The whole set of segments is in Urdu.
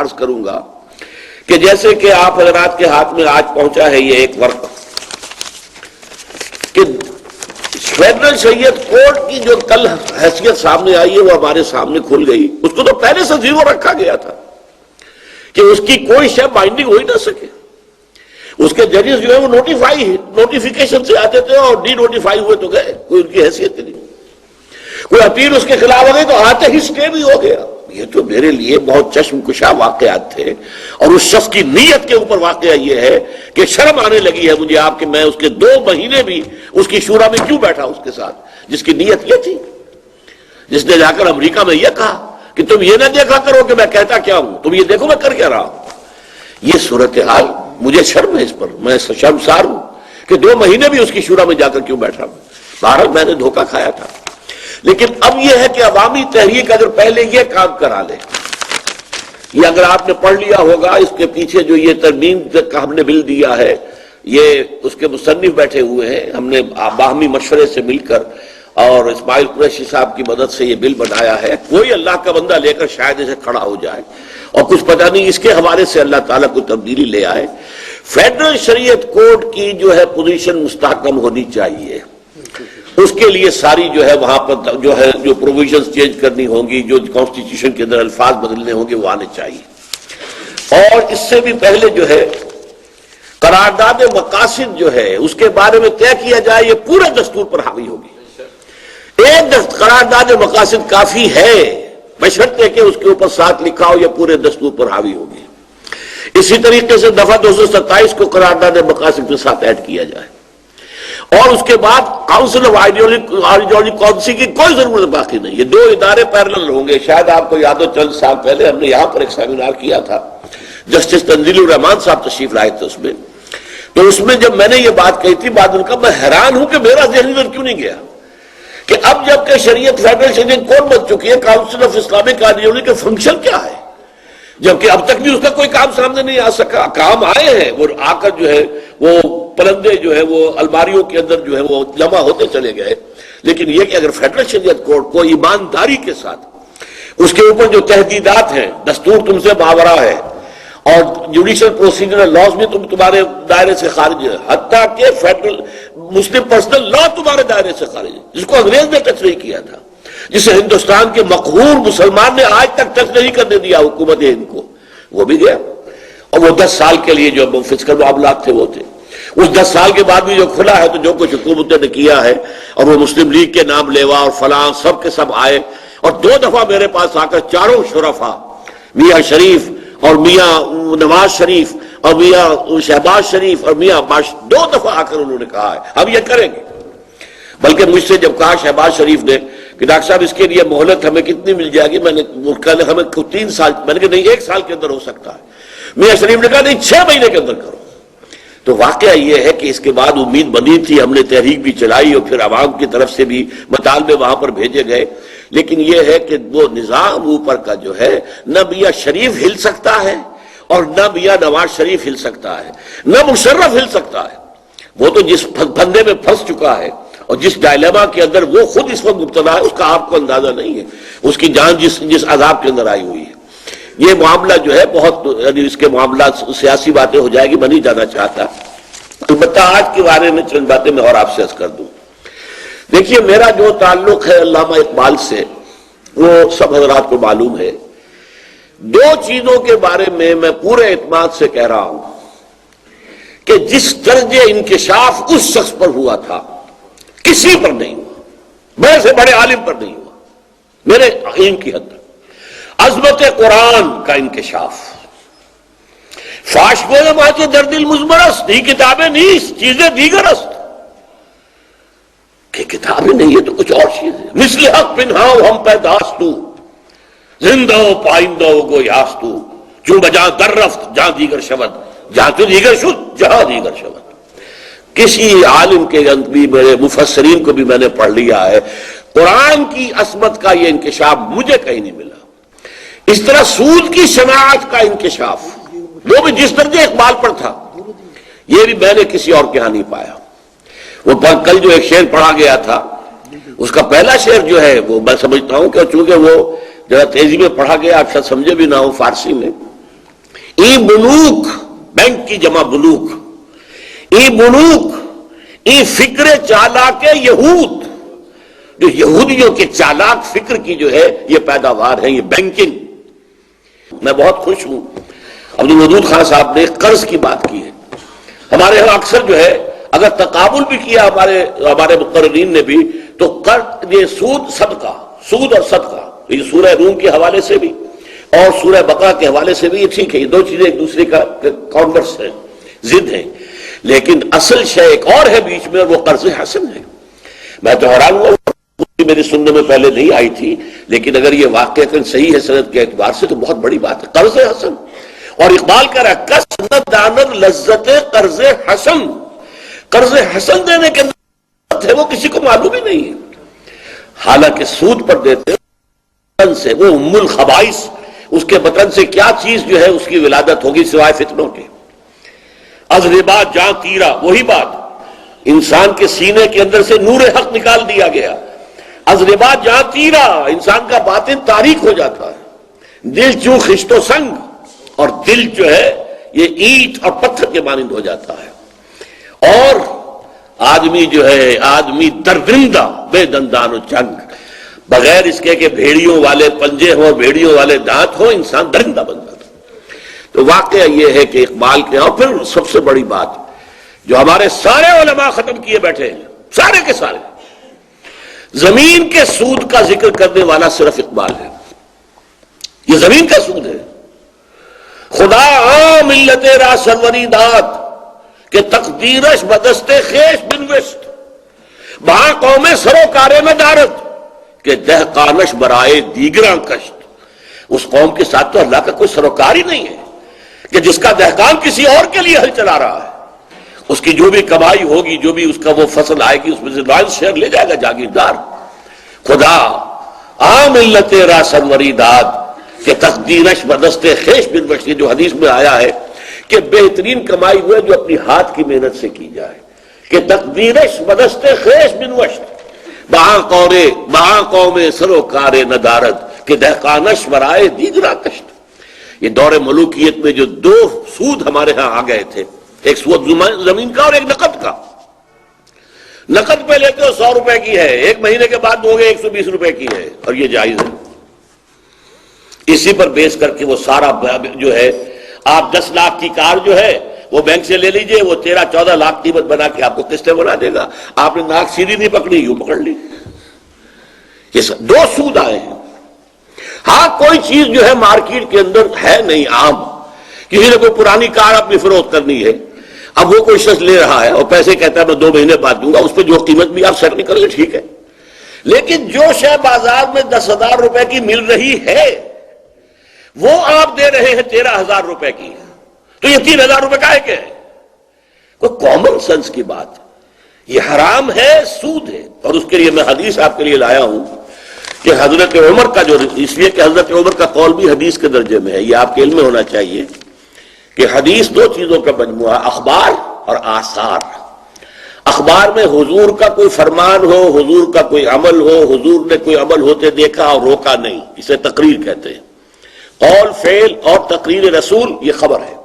عرض کروں گا کہ جیسے کہ آپ حضرات کے ہاتھ میں آج پہنچا ہے یہ ایک ورق کہ فیڈرل شریعت کوڈ کی جو کل حیثیت سامنے آئی ہے وہ ہمارے سامنے کھل گئی. اس کو تو پہلے سے زیرو رکھا گیا تھا کہ اس کی کوئی شے بائنڈنگ ہو ہی نہ سکے. اس کے ججز جو ہے وہ نوٹیفیکیشن سے آتے تھے اور ڈی نوٹیفائی ہوئے تو گئے, کوئی ان کی حیثیت نہیں. کوئی اپیل اس کے خلاف ہو گئی تو آتے ہی اسٹے بھی ہو گیا. یہ تو میرے لیے بہت چشم کشا واقعات تھے, اور اس شخص کی نیت کے اوپر واقعہ یہ ہے کہ شرم آنے لگی ہے مجھے آپ کہ میں اس کے 2 مہینے بھی اس کی شورا میں کیوں بیٹھا اس کے ساتھ, جس کی نیت یہ تھی, جس نے جا کر امریکہ میں یہ کہا کہ تم یہ نہ دیکھا کرو کہ میں کہتا کیا ہوں, تم یہ دیکھو میں کر کیا رہا ہوں. یہ صورتحال مجھے شرم ہے اس پر, میں شرمسار ہوں کہ 2 مہینے بھی اس کی شورا میں جا کر کیوں بیٹھا ہوں. بہرحال میں نے دھوکہ کھایا تھا. لیکن اب یہ ہے کہ عوامی تحریک اگر پہلے یہ کام کرا لے, یہ اگر آپ نے پڑھ لیا ہوگا اس کے پیچھے جو یہ ترمیم کا ہم نے بل دیا ہے, یہ اس کے مصنف بیٹھے ہوئے ہیں, ہم نے باہمی مشورے سے مل کر اور اسماعیل قریشی صاحب کی مدد سے یہ بل بنایا ہے. کوئی اللہ کا بندہ لے کر شاید اسے کھڑا ہو جائے اور کچھ پتہ نہیں اس کے حوالے سے اللہ تعالیٰ کو تبدیلی لے آئے. فیڈرل شریعت کوڈ کی جو ہے پوزیشن مستحکم ہونی چاہیے. اس کے لیے ساری جو ہے وہاں پر جو ہے جو پروویژنز چینج کرنی ہوں گی, جو کانسٹیٹیوشن کے اندر الفاظ بدلنے ہوں گے وہ آنے چاہیے. اور اس سے بھی پہلے جو ہے قرارداد مقاصد جو ہے اس کے بارے میں طے کیا جائے, یہ پورے دستور پر حاوی ہوگی. ایک قرارداد مقاصد کافی ہے بشرطے کہ اس کے اوپر ساتھ لکھا ہو, یہ پورے دستور پر حاوی ہوگی. اسی طریقے سے دفعہ 227 کو قرارداد مقاصد کے ساتھ ایڈ کیا جائے. اور اس کے بعد کاؤنسل آف آئیڈیالوجی کونسی کی کوئی ضرورت باقی نہیں. یہ 2 ادارے پیرلل ہوں گے. شاید آپ کو یاد ہو چند سال پہلے ہم نے یہاں پر ایک سیمینار کیا تھا, جسٹس تنزیل الرحمان صاحب تشریف لائے تھے اس میں. تو اس میں جب میں نے یہ بات کہی تھی بعد ان کا, میں حیران ہوں کہ میرا ذہن میں کیوں نہیں گیا کہ اب جب کہ شریعت فیڈرل شریعت کوڈ بن چکی ہے, کاؤنسل آف اسلامک آئیڈیالوجی کا فنکشن کیا ہے, جبکہ اب تک بھی اس کا کوئی کام سامنے نہیں آ سکا. کام آئے ہیں, وہ آ کر جو ہے وہ پرندے جو ہے وہ الماریوں کے اندر جو ہے وہ جمع ہوتے چلے گئے. لیکن یہ کہ اگر فیڈرل شریعت کوڈ کو ایمانداری کے ساتھ اس کے اوپر جو تحدیدات ہیں, دستور تم سے ماورا ہے اور جوڈیشل پروسیجر لاز بھی تمہارے دائرے سے خارج ہے, حتیٰ کہ فیڈرل مسلم پرسنل لا تمہارے دائرے سے خارج ہے, جس کو انگریز نے ٹچ نہیں کیا تھا, جسے ہندوستان کے مقہور مسلمان نے آج تک ٹچ نہیں کرنے دیا حکومت ہند کو, وہ بھی گیا. اور وہ 10 سال کے لیے جو فسکل معاملات تھے وہ تھے. اس 10 سال کے بعد بھی جو کھلا ہے تو جو کچھ حکومت نے کیا ہے, اور وہ مسلم لیگ کے نام لیوا اور فلاں سب کے سب آئے, اور 2 دفعہ میرے پاس آ کر چاروں شرفا میاں شریف اور میاں نواز شریف اور میاں شہباز شریف اور میاں عباس 2 دفعہ آ کر انہوں نے کہا ہے ہم یہ کریں گے. بلکہ مجھ سے جب کہا شہباز شریف نے کہ ڈاکٹر صاحب اس کے لیے مہلت ہمیں کتنی مل جائے گی, میں نے کہا ہمیں 3 سال, میں نے کہا نہیں 1 سال کے اندر ہو سکتا ہے. میاں شریف نے کہا نہیں 6 مہینے کے اندر کرو. تو واقعہ یہ ہے کہ اس کے بعد امید بنی تھی, ہم نے تحریک بھی چلائی اور پھر عوام کی طرف سے بھی مطالبے وہاں پر بھیجے گئے. لیکن یہ ہے کہ وہ نظام اوپر کا جو ہے نہ میاں شریف ہل سکتا ہے اور نہ میاں نواز شریف ہل سکتا ہے, نہ مشرف ہل سکتا ہے. وہ تو جس پھندے میں پھنس چکا ہے اور جس ڈائلیما کے اندر وہ خود اس وقت مبتلا ہے, اس کا آپ کو اندازہ نہیں ہے, اس کی جان جس عذاب کے اندر آئی ہوئی ہے. یہ معاملہ جو ہے بہت, یعنی اس کے معاملات سیاسی باتیں ہو جائے گی, میں نہیں جانا چاہتا. البتہ آج کے بارے میں چند باتیں میں اور آپ سے عرض کر دوں. دیکھیے میرا جو تعلق ہے علامہ اقبال سے وہ سب حضرات کو معلوم ہے. 2 چیزوں کے بارے میں پورے اعتماد سے کہہ رہا ہوں کہ جس درجے انکشاف اس شخص پر ہوا تھا کسی پر نہیں ہوا, بڑے سے بڑے عالم پر نہیں ہوا میرے علم کی حد تک. عظمت قرآن کا انکشاف, فاش گویم آتے در دل مزمرست, یہ کتابیں نیست چیزیں دیگر است, کہ کتابیں نہیں ہے تو کچھ اور چیز ہے. مثل حق پنہاؤ ہم پیداستو زندہ و پائندہ و گویاستو, چون بجاں در رفت جہاں دیگر شود, جہاں تو دیگر شد جہاں دیگر شود. کسی عالم کے بھی, میرے مفسرین کو بھی میں نے پڑھ لیا ہے, قرآن کی عظمت کا یہ انکشاف مجھے کہیں نہیں ملا. اس طرح سود کی شناعت کا انکشاف وہ بھی جس درجے اقبال پر تھا یہ بھی میں نے کسی اور کے ہاں نہیں پایا. وہ کل جو ایک شعر پڑھا گیا تھا اس کا پہلا شعر جو ہے وہ میں سمجھتا ہوں کہ چونکہ وہ ذرا تیزی میں پڑھا گیا, آپ شاید سمجھے بھی نہ ہو فارسی میں, ای بنوک، بینک کی جمع بنوک، ای بنوک، ای فکر چالاک یہود، جو یہودیوں کے چالاک فکر کی جو ہے یہ پیداوار ہے، یہ بینکنگ۔ میں بہت خوش ہوں عبدالودود خان صاحب نے قرض کی بات کی ہے۔ ہمارے یہاں اکثر جو ہے اگر تقابل بھی کیا ہمارے مقررین نے بھی، تو قرض یہ سود صدقہ، سود اور صدقہ، یہ سورہ روم کے حوالے سے بھی اور سورہ بقرہ کے حوالے سے بھی یہ ٹھیک ہے، یہ دو چیزیں ایک دوسرے کا کانورس ہیں، ضد ہیں، لیکن اصل شے ایک اور ہے بیچ میں، اور وہ قرض حسن ہے۔ میں تو حیران ہوا، میری سننے میں پہلے نہیں آئی تھی، لیکن اگر یہ واقعہ صحیح ہے سند کے اعتبار سے تو بہت بڑی بات ہے، قرض حسن۔ اور اقبال کہہ رہا ہے کسرت دانر لذت قرض حسن، قرض حسن دینے کے اندر ہے وہ کسی کو معلوم ہی نہیں ہے، حالانکہ سود پر دیتے ہیں سے وہ ام الخبائث، اس کے بطن سے کیا چیز جو ہے اس کی ولادت ہوگی سوائے فتنوں کے۔ از ربا جاں تیرا، وہی بات، انسان کے سینے کے اندر سے نور حق نکال دیا گیا، از ربا جاں تیرا، انسان کا باطن تاریک ہو جاتا ہے، دل چوں خشت و سنگ، اور دل جو ہے یہ اینٹ اور پتھر کے مانند ہو جاتا ہے، اور آدمی جو ہے آدمی درندہ بے دندان و چنگ، بغیر اس کے کہ بھیڑیوں والے پنجے ہوں اور بھیڑیوں والے دانت ہوں انسان درندہ بن جاتا ہے۔ تو واقعہ یہ ہے کہ اقبال کے، اور پھر سب سے بڑی بات جو ہمارے سارے علماء ختم کیے بیٹھے ہیں، سارے کے سارے، زمین کے سود کا ذکر کرنے والا صرف اقبال ہے، یہ زمین کا سود ہے۔ خدا عام ملت را سروری داد کہ تقدیرش بدست خیش بنوشت، بہاں قوم سروکار ندارت کہ دہقانش برائے دیگراں کشت۔ اس قوم کے ساتھ تو اللہ کا کوئی سروکار ہی نہیں ہے کہ جس کا دہقان کسی اور کے لیے ہل چلا رہا ہے، اس کی جو بھی کمائی ہوگی، جو بھی اس کا وہ فصل آئے گی، اس میں سے لائنس شیئر لے جائے گا جاگیردار۔ خدا عام ملت را سروری داد کہ تقدیرش بدست خیش بنوشت، جو حدیث میں آیا ہے کہ بہترین کمائی وہ ہے جو اپنی ہاتھ کی محنت سے کی جائے، کہ تقدیرش بدست خیش بنوشت، بہاں قوم سروکار ندارت کہ دہقانش برائے دیگراں کشت۔ یہ دور ملوکیت میں جو دو سود ہمارے ہاں آ گئے تھے، ایک سود زمین کا اور ایک نقد کا۔ نقد پہ لیتے ہو 100 روپے کی ہے، ایک مہینے کے بعد دو گے 120 روپے کی ہے، اور یہ جائز ہے۔ اسی پر بیس کر کے وہ سارا جو ہے، آپ 10 لاکھ کی کار جو ہے وہ بینک سے لے لیجئے، وہ 13-14 لاکھ قیمت بنا کے آپ کو قسطیں بنا دے گا۔ آپ نے ناک سیدھی نہیں پکڑی، یوں پکڑ لی۔ یہ دو سود آئے ہیں۔ ہاں کوئی چیز جو ہے مارکیٹ کے اندر ہے نہیں عام، کسی نے کوئی پرانی کار اپنی فروخت کرنی ہے، اب وہ کوئی شخص لے رہا ہے اور پیسے کہتا ہے میں 2 مہینے بعد دوں گا، اس پہ جو قیمت بھی آپ سیٹ نہیں کریں گے ٹھیک ہے، لیکن جو شے بازار میں 10,000 روپے کی مل رہی ہے وہ آپ دے رہے ہیں 13,000 روپے کی، تو یہ 3,000 روپے کا ہے کیا ہے؟ کوئی کامن سینس کی بات، یہ حرام ہے، سود ہے۔ اور اس کے لیے میں حدیث آپ کے لیے لایا ہوں کہ حضرت عمر کا جو، اس لیے کہ حضرت عمر کا قول بھی حدیث کے درجے میں ہے، یہ آپ کے علم میں ہونا چاہیے کہ حدیث 2 چیزوں کا مجموعہ، اخبار اور آثار۔ اخبار میں حضور کا کوئی فرمان ہو، حضور کا کوئی عمل ہو، حضور نے کوئی عمل ہوتے دیکھا اور روکا نہیں، اسے تقریر کہتے ہیں۔ قول فعل اور تقریر رسول یہ خبر ہے،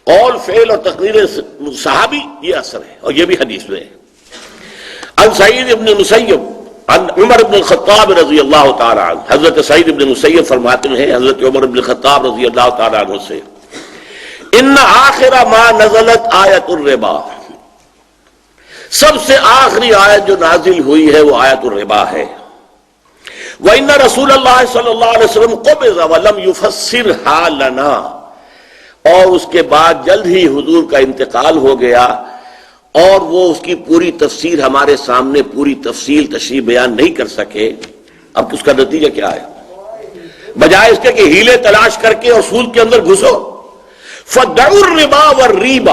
قول فعل اور تقریر صحابی یہ اثر ہے، اور یہ بھی حدیث میں ہے۔ عن سعید ابن مسیب عن عمر بن الخطاب رضی اللہ تعالی عنہ، حضرت سعید ابن مسیب فرماتے ہیں حضرت عمر بن الخطاب رضی اللہ تعالی عنہ سے، ان آخر ما نزلت آیت الربا، سب سے آخری آیت جو نازل ہوئی ہے وہ آیت الربا ہے۔ وَإِنَّ رسول اللہ صلی اللہ علیہ وسلم قبض وَلَمْ يُفَسِّرْهَا لَنَا، اور اس کے بعد جلد ہی حضور کا انتقال ہو گیا اور وہ اس کی پوری تفسیر ہمارے سامنے پوری تفصیل تشریح بیان نہیں کر سکے۔ اب اس کا نتیجہ کیا ہے؟ بجائے اس کے کہ ہیلے تلاش کر کے اور سود کے اندر گھسو، فَدَعُوا الرِّبَا وَالرِّيبَ،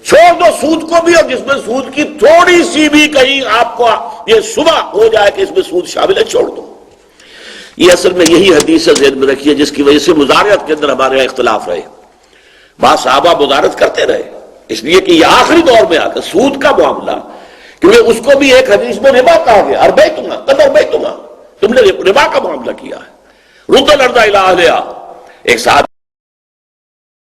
چھوڑ دو سود کو بھی، اور جس میں سود کی تھوڑی سی بھی کہیں آپ کو یہ صبح ہو جائے کہ اس میں سود شامل ہے، چھوڑ دو۔ یہ اصل میں یہی حدیث ذہن میں رکھی ہے جس کی وجہ سے مضارعت کے اندر ہمارے یہاں اختلاف رہے۔ بعض صحابہ مضارعت کرتے رہے، اس لیے کہ یہ آخری دور میں آ کر سود کا معاملہ، کیونکہ اس کو بھی ایک حدیث میں ربا کہا گیا، اربیتما قد اربیتما، تم نے ربا کا معاملہ کیا ہے۔ رد الارض الی اہلہا، ایک صاحب